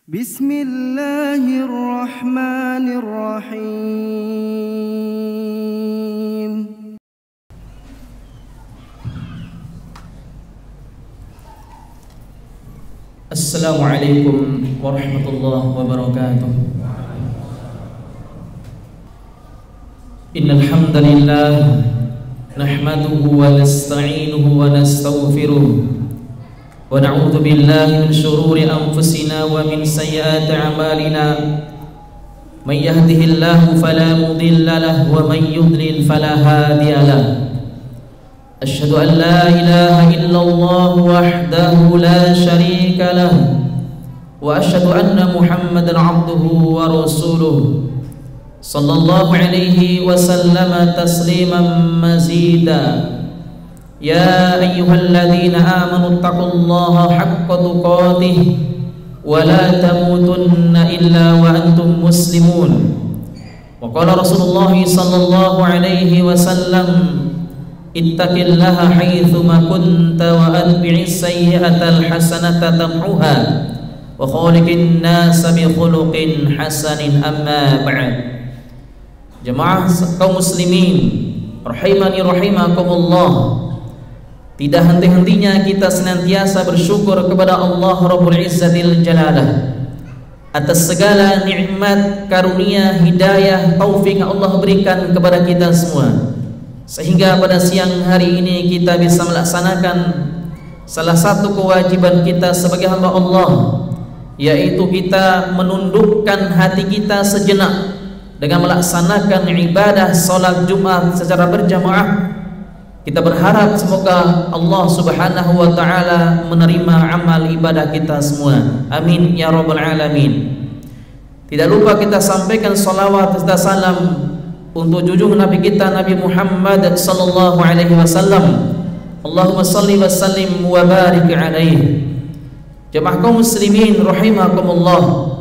Bismillahirrahmanirrahim. Assalamualaikum warahmatullahi wabarakatuh. Innal hamdalillah nahmaduhu wa nasta'inuhu wa nastaghfiruh wa na'udzu billahi min shururi anfusina wa min sayyiati a'malina. May yahdihillahu fala mudilla lahu wa may yudlil fala hadiya lahu. Asyhadu an la ilaha illallah wahdahu la syarika lahu wa asyhadu anna Muhammadan abduhu wa rasuluh sallallahu alaihi wa sallama tasliman mazida. Ya ayyuhalladzina amanu taqullaha haqqa tuqatih wa la tamutunna illa wa antum muslimun. Wa qala Rasulullah sallallahu alaihi wasallam, ittaqillaha haitsuma kunta wa atbi'is sayyi'atal hasanata tamhuha wa khaliqin nasa bi khuluqin hasanin. Amma ba'd. Jemaah kaum muslimin rahimani rahimakumullah, tidak henti-hentinya kita senantiasa bersyukur kepada Allah Rabbul Izzatil Jalalah atas segala nikmat, karunia, hidayah, taufik yang Allah berikan kepada kita semua, sehingga pada siang hari ini kita bisa melaksanakan salah satu kewajiban kita sebagai hamba Allah, yaitu kita menundukkan hati kita sejenak dengan melaksanakan ibadah salat Jumat secara berjamaah. Kita berharap semoga Allah Subhanahu wa taala menerima amal ibadah kita semua. Amin ya rabbal alamin. Tidak lupa kita sampaikan salawat serta salam untuk junjungan Nabi kita Nabi Muhammad sallallahu alaihi wasallam. Allahumma shalli wa sallim wa barik alaihi. Jemaah kaum muslimin rahimakumullah,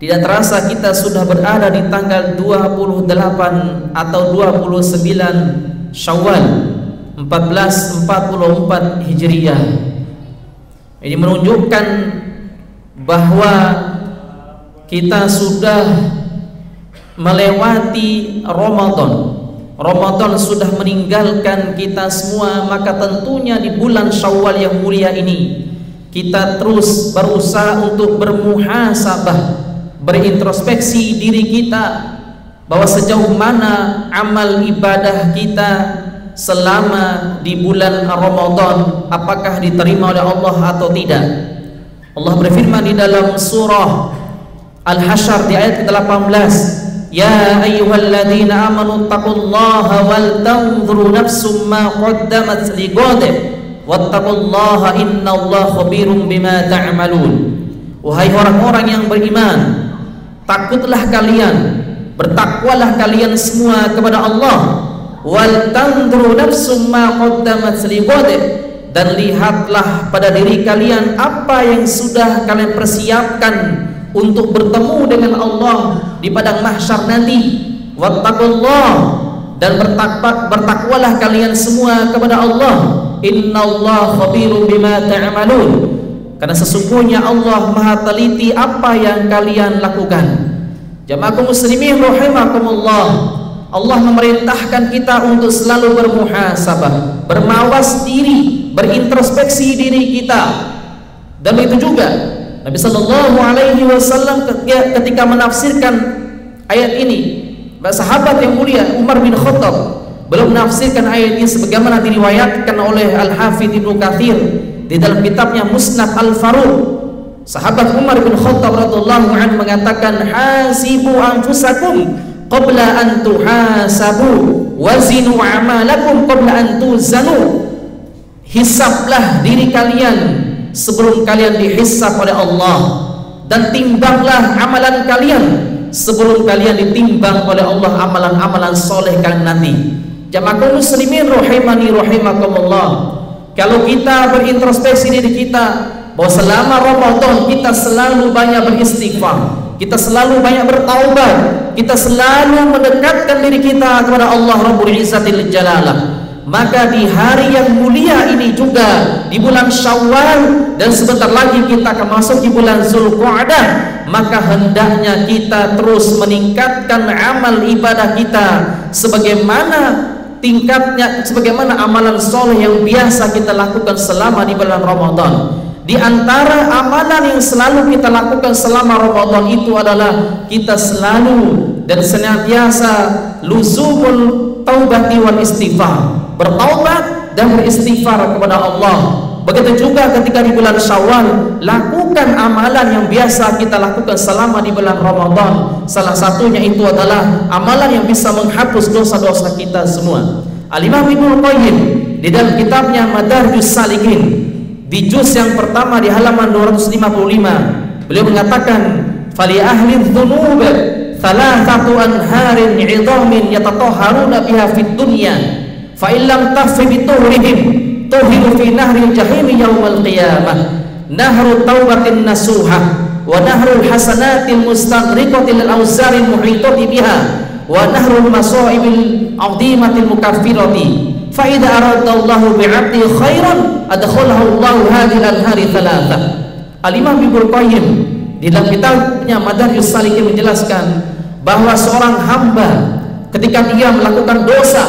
tidak terasa kita sudah berada di tanggal 28 atau 29 Syawal 1444 Hijriah. Ini menunjukkan bahwa kita sudah melewati Ramadan. Ramadan sudah meninggalkan kita semua, maka tentunya di bulan Syawal yang mulia ini kita terus berusaha untuk bermuhasabah, berintrospeksi diri kita bahwa sejauh mana amal ibadah kita selama di bulan Ramadan, apakah diterima oleh Allah atau tidak. Allah berfirman di dalam surah Al-Hasyr di ayat ke-18, ya ayyuhalladzina amanu taqullaha wal tanzuru nafsum ma qaddamat lighadin wattaqullaha innallaha khabirum bima ta'malun. Wahai orang-orang yang beriman, takutlah kalian, bertakwalah kalian semua kepada Allah, wal tanzuru nafsum ma qaddamat lighadin, dan lihatlah pada diri kalian apa yang sudah kalian persiapkan untuk bertemu dengan Allah di padang mahsyar nanti. Wattaqullah, dan bertakwalah kalian semua kepada Allah, innallaha khabirum bima ta'malun, karena sesungguhnya Allah maha teliti apa yang kalian lakukan. Jamaah kaum muslimin rahimakumullah, Allah memerintahkan kita untuk selalu bermuhasabah, bermawas diri, berintrospeksi diri kita. Dan itu juga Nabi sallallahu alaihi wasallam ketika menafsirkan ayat ini, sahabat yang mulia Umar bin Khattab belum menafsirkan ayat ini sebagaimana diriwayatkan oleh Al-Hafidz Ibnu Katsir di dalam kitabnya Musnad Al-Faruq. Sahabat Umar bin Khattab radhiyallahu anhu mengatakan, hasibu anfusakum qabla an tuhasabu wazinu amalakum qabla an tuzanu. Hisablah diri kalian sebelum kalian dihisab oleh Allah, dan timbanglah amalan kalian sebelum kalian ditimbang oleh Allah amalan-amalan soleh kalian nanti. Jamaah kaum muslimin rahimani rahimakumullah, kalau kita berintrospeksi diri kita bahwa selama Ramadan kita selalu banyak beristighfar, kita selalu banyak bertaubat, kita selalu mendekatkan diri kita kepada Allah Rabbul Izzatil Jalalah, maka di hari yang mulia ini juga, di bulan Syawal, dan sebentar lagi kita akan masuk di bulan Zulqa'dah, maka hendaknya kita terus meningkatkan amal ibadah kita sebagaimana tingkatnya, sebagaimana amalan soleh yang biasa kita lakukan selama di bulan Ramadan. Di antara amalan yang selalu kita lakukan selama Ramadan itu adalah kita selalu dan senantiasa luzumul taubati wal istighfar, bertaubat dan beristighfar kepada Allah. Begitu juga ketika di bulan Syawal, lakukan amalan yang biasa kita lakukan selama di bulan Ramadan. Salah satunya itu adalah amalan yang bisa menghapus dosa-dosa kita semua. Al-Imam Ibnu Qayyim di dalam kitabnya Madarijus Salikin di juz yang pertama di halaman 255, beliau mengatakan, "Fali ahli dzunub thalathatu anharin 'idhamin yatatahharuna biha fid dunya, fa illam tafi bi tuhrihim tuhilu fi nahril jahim yaumal qiyamah, nahru taubatin nasuha wa nahrul hasanatil mustaghriqatil awzaril muhitati biha wa nahrul masaibil 'azimatil mukaffirati, fa idza aradallahu bi'abdi khairan adkhalahu Allahu hadhil anhari thalatha." Al-Imam Ibnu Qayyim di dalam kitabnya Madarijus Salikin menjelaskan bahwa seorang hamba ketika dia melakukan dosa,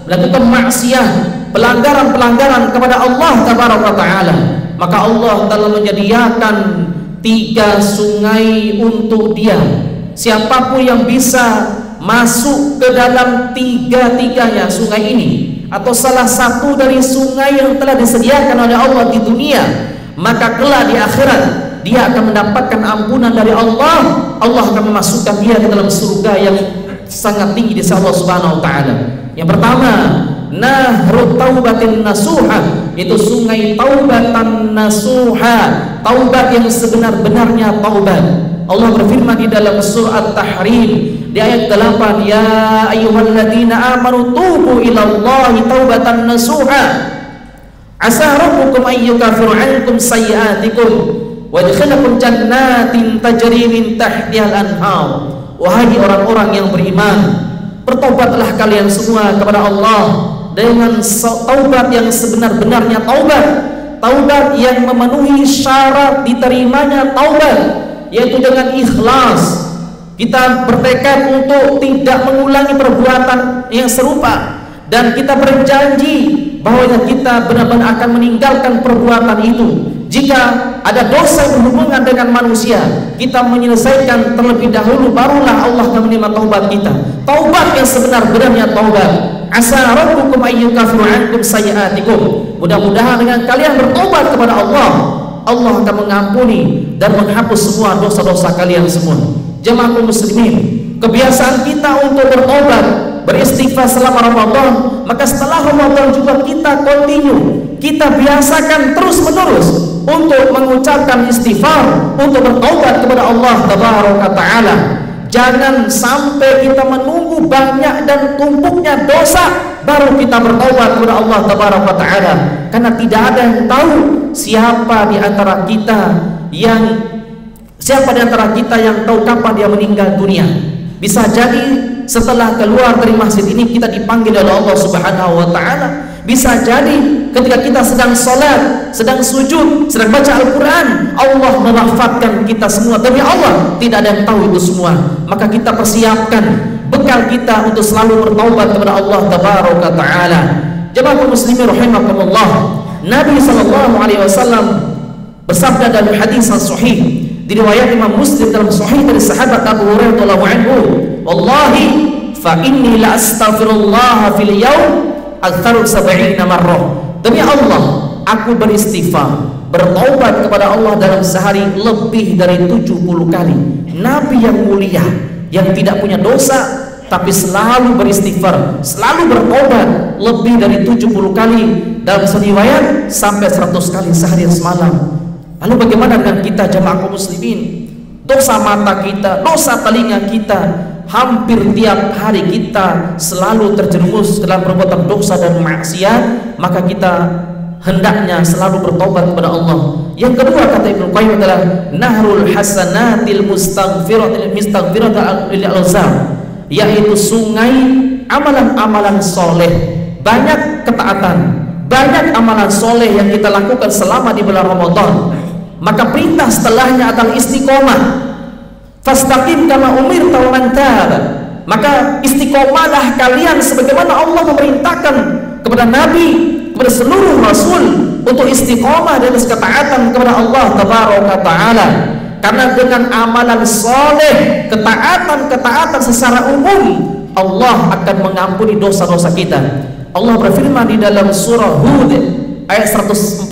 melakukan maksiat, pelanggaran-pelanggaran kepada Allah Tabaraka Ta'ala, maka Allah telah menyediakan 3 sungai untuk dia. Siapapun yang bisa masuk ke dalam 3-tiganya sungai ini, atau salah satu dari sungai yang telah disediakan oleh Allah di dunia, maka kelak di akhirat dia akan mendapatkan ampunan dari Allah. Allah akan memasukkan dia ke dalam surga yang sangat tinggi di sisi Allah Subhanahu wa taala. Yang pertama, nahrut taubatin nasuha, itu sungai taubatan nasuha, taubat yang sebenar-benarnya taubat. Allah berfirman di dalam surah At-Tahrim di ayat 8, "Ya ayyuhalladzina amanu tubu ilallahi taubatan nasuha, asa rabbukum ayyukaffira 'ankum sayyi'atikum wa yadkhilakum jannatin tajri min tahtihal anhar." Wahai orang-orang yang beriman, bertobatlah kalian semua kepada Allah dengan taubat yang sebenar-benarnya taubat, taubat yang memenuhi syarat diterimanya taubat, yaitu dengan ikhlas. Kita bertekad untuk tidak mengulangi perbuatan yang serupa, dan kita berjanji bahwa kita benar-benar akan meninggalkan perbuatan itu. Jika ada dosa berhubungan dengan manusia, kita menyelesaikan terlebih dahulu, barulah Allah akan menerima taubat kita. Taubat yang sebenar-benarnya taubat. Asa rabbukum ayyukaffira 'ankum sayyi'atikum. Mudah-mudahan dengan kalian bertobat kepada Allah, Allah akan mengampuni dan menghapus semua dosa-dosa kalian semua. Jemaah muslimin, kebiasaan kita untuk bertobat, beristighfar selama Ramadan, maka setelah Ramadan juga kita continue, kita biasakan terus-menerus untuk mengucapkan istighfar, untuk bertobat kepada Allah Tabaraka Ta'ala. Jangan sampai kita menunggu banyak dan tumpuknya dosa baru kita bertobat kepada Allah Tabaraka Ta'ala, karena tidak ada yang tahu siapa di antara kita yang tahu kapan dia meninggal dunia. Bisa jadi setelah keluar dari masjid ini kita dipanggil oleh Allah Subhanahu wa taala. Bisa jadi ketika kita sedang sholat, sedang sujud, sedang baca Al-Quran, Allah mewafatkan kita semua. Demi Allah, tidak ada yang tahu itu semua. Maka kita persiapkan bekal kita untuk selalu bertaubat kepada Allah Tabaraka Ta'ala. Jemaah muslimin rahimakumullah, Nabi SAW bersabda dalam hadis yang sahih di riwayat Imam Muslim dalam sahih dari sahabat Abu Hurairah radhiyallahu anhu, "Wallahi fa inni la astaghfirullah fil yaum aktsaru 70 marrah." Demi Allah, aku beristighfar, bertaubat kepada Allah dalam sehari lebih dari 70 kali. Nabi yang mulia, yang tidak punya dosa, tapi selalu beristighfar, selalu bertaubat lebih dari 70 kali, dalam riwayat sampai 100 kali sehari semalam. Lalu bagaimana dengan kita jemaah kaum muslimin? Dosa mata kita, dosa telinga kita, hampir tiap hari kita selalu terjerumus dalam perbuatan dosa dan maksiat. Maka kita hendaknya selalu bertobat kepada Allah. Yang kedua kata Ibnu Qayyim adalah nahrul hasanatil mustaghfiratil al-azam, yaitu sungai amalan-amalan soleh banyak ketaatan, banyak amalan soleh yang kita lakukan selama di bulan Ramadan, maka perintah setelahnya adalah istiqomah. Fastaqim kama umirta wa man taba. Maka istiqomahlah kalian sebagaimana Allah memerintahkan kepada Nabi, kepada seluruh Rasul untuk istiqomah dan ketaatan kepada Allah Tabaraka Ta'ala. Karena dengan amalan soleh, ketaatan secara umum, Allah akan mengampuni dosa-dosa kita. Allah berfirman di dalam surah Hud ayat 114,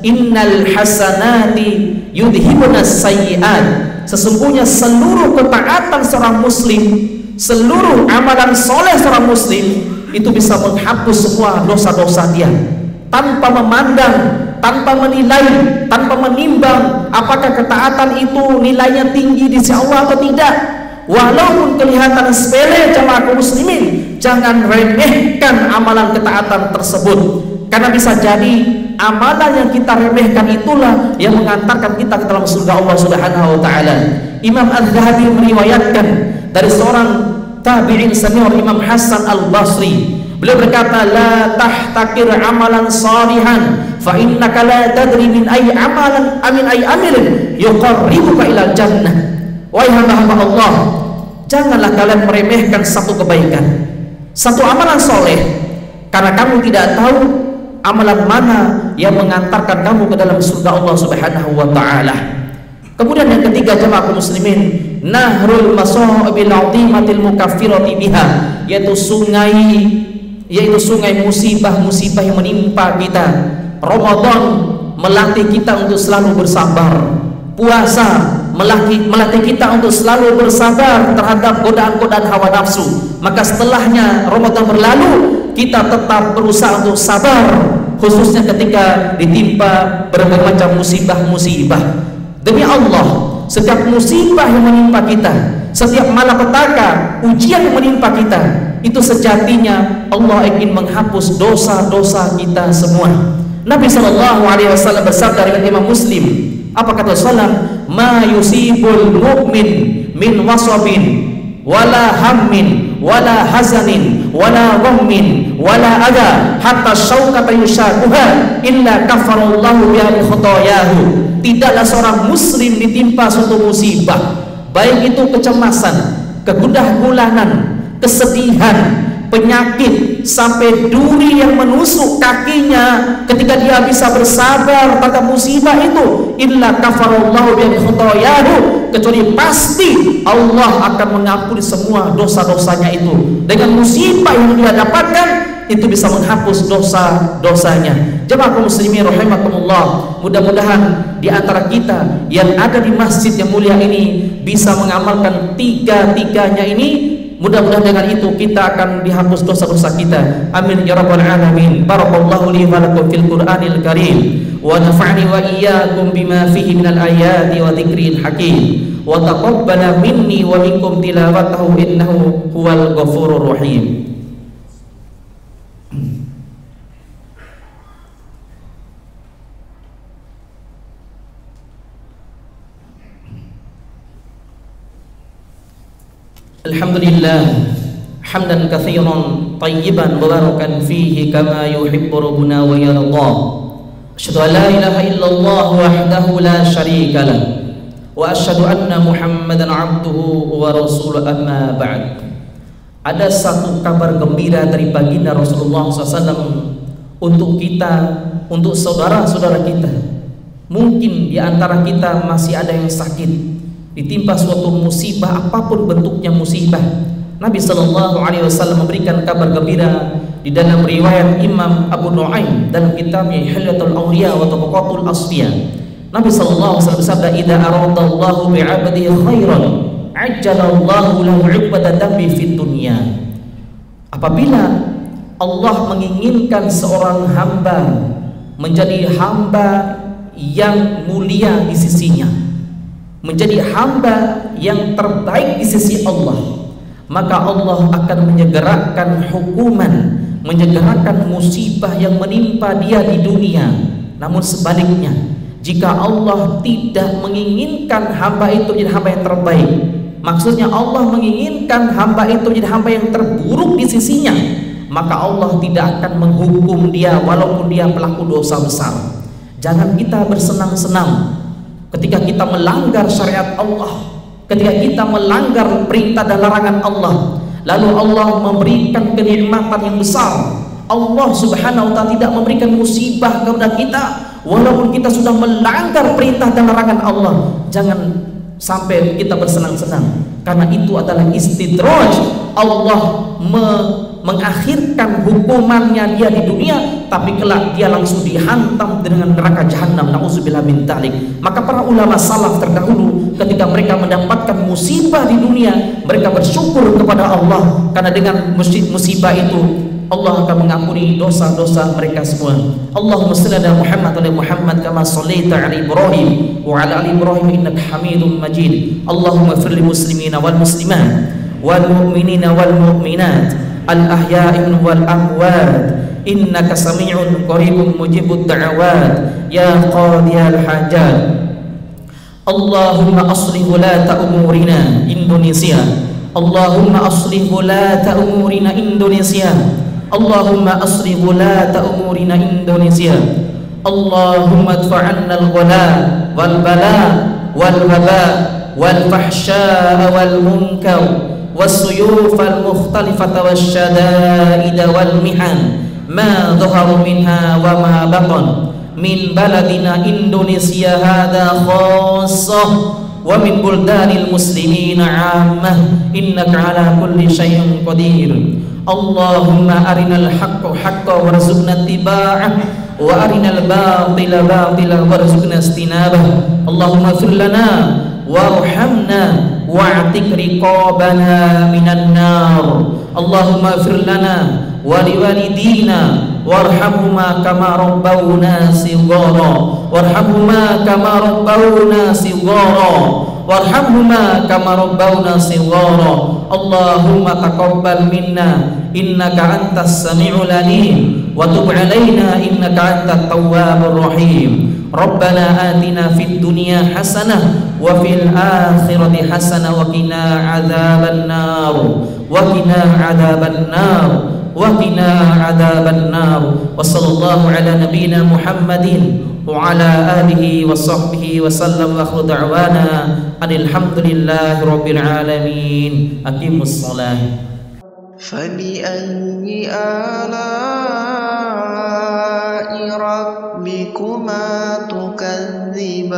Innal hasanati yudhibunas sayyi'at. Sesungguhnya seluruh ketaatan seorang muslim, seluruh amalan soleh seorang muslim itu bisa menghapus semua dosa-dosa dia, tanpa memandang, tanpa menilai, tanpa menimbang apakah ketaatan itu nilainya tinggi di sisi Allah atau tidak. Walaupun kelihatan sepele, jamaah kaum muslimin, jangan remehkan amalan ketaatan tersebut, karena bisa jadi amalan yang kita remehkan itulah yang mengantarkan kita ke dalam surga Allah Subhanahu wa taala. Imam Az-Zahabi meriwayatkan dari seorang tabi'in senior, Imam Hasan Al-Basri. Beliau berkata, la tahtakir amalan salihan fa innaka la tadri min ayyi amalan amin ayyi amalin yuqarribuka ilal jannah. Wahai hamba-hamba Allah, janganlah kalian meremehkan satu kebaikan, satu amalan soleh, karena kamu tidak tahu amalan mana yang mengantarkan kamu ke dalam surga Allah Subhanahu wa taala. Kemudian yang ketiga, jemaah kaum muslimin, nahrul masaibil azimatil mukaffirati biha, yaitu sungai musibah-musibah yang menimpa kita. Ramadan melatih kita untuk selalu bersabar. Puasa melatih kita untuk selalu bersabar terhadap godaan-godaan hawa nafsu. Maka setelahnya Ramadan berlalu, kita tetap berusaha untuk sabar, khususnya ketika ditimpa berbagai macam musibah-musibah. Demi Allah, setiap musibah yang menimpa kita, setiap malapetaka, ujian yang menimpa kita, itu sejatinya Allah ingin menghapus dosa-dosa kita semua. Nabi SAW bersabda dengan Imam Muslim, apa kata Sallam? Ma yusibul mu'min min wasabin wala hammin wala hazanin wala ghammin wala adha hatta syaukata yushakuha illa kafarallahu biha khotoyahu. Tidaklah seorang muslim ditimpa suatu musibah, baik itu kecemasan, kegundah gulanan, kesedihan, penyakit, sampai duri yang menusuk kakinya, ketika dia bisa bersabar terhadap musibah itu, illa kafarallahu bi khotoyahu, kecuali pasti Allah akan mengampuni semua dosa-dosanya itu. Dengan musibah yang dia dapatkan, itu bisa menghapus dosa-dosanya. Jemaah kaum muslimin rahimakumullah, mudah-mudahan di antara kita yang ada di masjid yang mulia ini bisa mengamalkan tiga-tiganya ini. Mudah-mudahan dengan itu kita akan dihapus dosa-dosa kita. Amin ya rabbal alamin. Barakallahu li wa lakum fil Qur'anil Karim wa nafa'ni wa iyyakum bima fihi minal ayati wa dzikril hakim wa taqabbala minni wa minkum tilawatahu innahu huwal ghafurur rahim. Alhamdulillah hamdan katsiran tayyiban mubarakan fihi kama yuhibbu rabbuna wa yarda. Asyhadu an la ilaha illallah wahdahu la syarika lah wa asyhadu anna Muhammadan abduhu wa rasuluhu, amma ba'd. Ada satu kabar gembira dari baginda Rasulullah SAW untuk kita, untuk saudara-saudara kita. Mungkin di antara kita masih ada yang sakit, ditimpa suatu musibah, apapun bentuknya musibah. Nabi SAW memberikan kabar gembira di dalam riwayat Imam Abu Nu'aim dalam kitabnya Hilyatul Awliya wa Tabaqatul Asfiya. Nabi SAW bersabda, idza aradallahu bi'abdihi khairan ajjalallahu lahu 'uqbata dambi fid dunya. Apabila Allah menginginkan seorang hamba menjadi hamba yang mulia di sisinya, menjadi hamba yang terbaik di sisi Allah, maka Allah akan menyegerakan hukuman, menyegerakan musibah yang menimpa dia di dunia. Namun sebaliknya, jika Allah tidak menginginkan hamba itu jadi hamba yang terbaik, maksudnya Allah menginginkan hamba itu jadi hamba yang terburuk di sisinya, maka Allah tidak akan menghukum dia walaupun dia pelaku dosa besar. Jangan kita bersenang-senang ketika kita melanggar syariat Allah, ketika kita melanggar perintah dan larangan Allah, lalu Allah memberikan kenikmatan yang besar. Allah subhanahu wa ta'ala tidak memberikan musibah kepada kita walaupun kita sudah melanggar perintah dan larangan Allah. Jangan sampai kita bersenang-senang, karena itu adalah istidraj. Allah mengakhirkan hukumannya dia di dunia, tapi kelak dia langsung dihantam dengan neraka jahanam. Nauzubillah min dzalik. Maka para ulama salaf terdahulu ketika mereka mendapatkan musibah di dunia, mereka bersyukur kepada Allah, karena dengan musibah itu Allah akan mengampuni dosa-dosa mereka semua. Allahumma shalli ala Muhammad wa ala Muhammad kama shallaita ala Ibrahim wa ala ali Ibrahim innaka Hamidum Majid. Allahumma ighfir lil muslimina wal muslimat wal mu'minina wal mu'minat al ahya'i wal amwat innaka sami'un qaribun mujibud da'awat ya qadiyal hajat. Allahumma aslih wulata umurina Indonesia. Allahumma aslih wulata umurina Indonesia. Allahumma aslih wulata umurina Indonesia. Allahumma adfa'anna al-ghala wal bala wal waba wal fahsya wal munkar was suyuf al mukhtalifata was syada'id wal mihan ma dhaharu minha wa ma batan min baladina Indonesia hadha khassah wa min buldanil muslimina 'ammah innaka 'ala kulli syai'in qadir. Allahumma arinal haqqa haqqan warzuqna ittiba'ah wa arinal batila batilan warzuqna istinabah. Allahumma ighfir lana warhamna wa'tik riqabana minan nar. Allahumma ighfir lana wa liwalidina warhamhuma kama rabbawna shighara warhamhuma kama rabbawna shighara warhamhuma kama rabbawna shighara. Allahumma taqabbal minna innaka antas sami'ul alim wa tub 'alaina innaka antat tawwabur rahim. Rabbana atina fid dunya hasanah wa fil akhirati hasanah wa qina adzaban nar wa qina adzaban nar wa qina adzaban nar. Wa sallallahu ala nabiyyina Muhammadin wa ala alihi wa sahbihi wa sallam wa akhiru da'wana alhamdulillahi rabbil alamin. Aqimus shalah. فبأي آلاء ربكما تكذبان